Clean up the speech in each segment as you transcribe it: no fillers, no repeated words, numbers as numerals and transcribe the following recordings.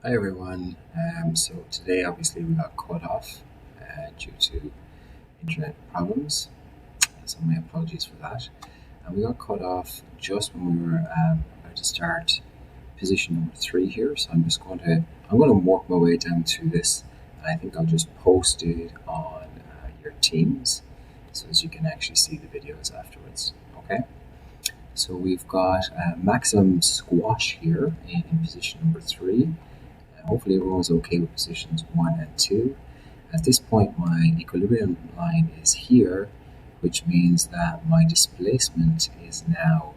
Hi everyone. So today obviously we got cut off due to internet problems. So my apologies for that. And we got cut off just when we were about to start position number 3 here. So I'm going to work my way down through this. And I think I'll just post it on your Teams so as you can actually see the videos afterwards. Okay. So we've got maximum squash here in position number 3. Hopefully everyone's okay with positions 1 and 2. At this point, my equilibrium line is here, which means that my displacement is now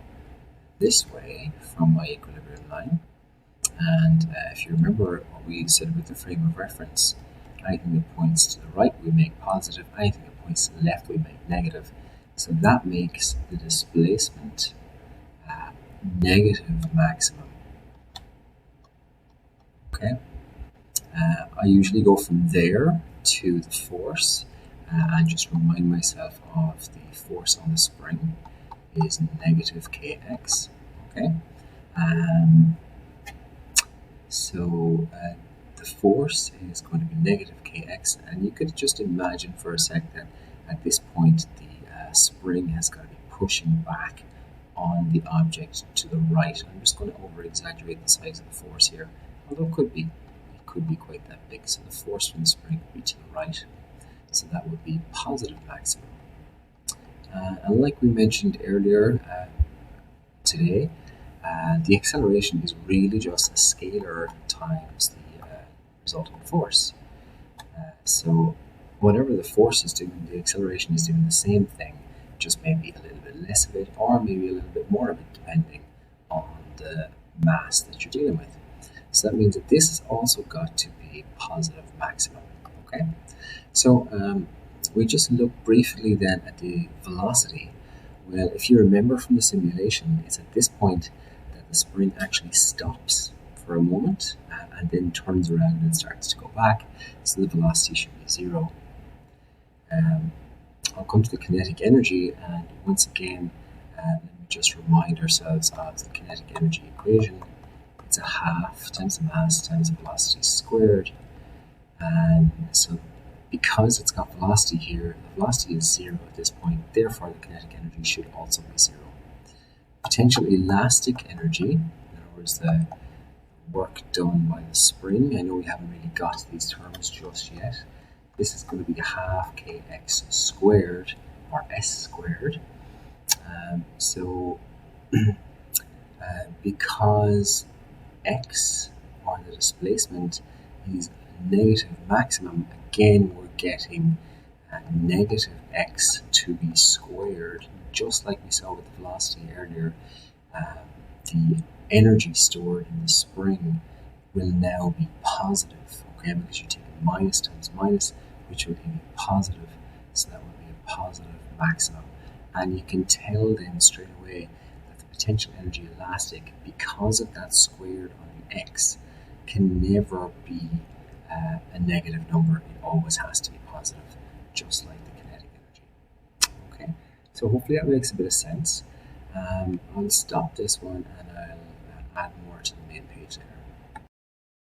this way from my equilibrium line. And if you remember what we said with the frame of reference, anything that points to the right we make positive, anything that points to the left we make negative. So that makes the displacement negative maximum. Okay. I usually go from there to the force and just remind myself of the force on the spring is negative kx. Okay. So the force is going to be negative kx, and you could just imagine for a sec that at this point the spring has got to be pushing back on the object to the right. I'm just going to over exaggerate the size of the force here, although it could be quite that big. So the force from the spring would be to the right, so that would be positive maximum. And like we mentioned earlier today, the acceleration is really just a scalar times the resultant force. So whatever the force is doing, the acceleration is doing the same thing, just maybe a little bit less of it or maybe a little bit more of it, depending on the mass that you're dealing with. So that means that this has also got to be positive maximum. Okay, so we just look briefly then at the velocity. Well, if you remember from the simulation, it's at this point that the spring actually stops for a moment and then turns around and starts to go back. So the velocity should be 0. I'll come to the kinetic energy, and once again, let me just remind ourselves of the kinetic energy equation. It's a half times the mass times the velocity squared. And so because it's got velocity here, the velocity is 0 at this point, therefore the kinetic energy should also be 0. Potential elastic energy, in other words, the work done by the spring, I know we haven't really got to these terms just yet. This is going to be half kx squared, or s squared. Because x, or the displacement, is negative maximum, again we're getting negative x to be squared, just like we saw with the velocity earlier. The energy stored in the spring will now be positive, okay, because you're taking minus times minus, which will give you positive, so that would be a positive maximum. And you can tell then straight away that the potential energy elastic, because of that squared on the x, can never be a negative number. It always has to be positive, just like the kinetic energy. Okay, so hopefully that makes a bit of sense. I'll stop this one and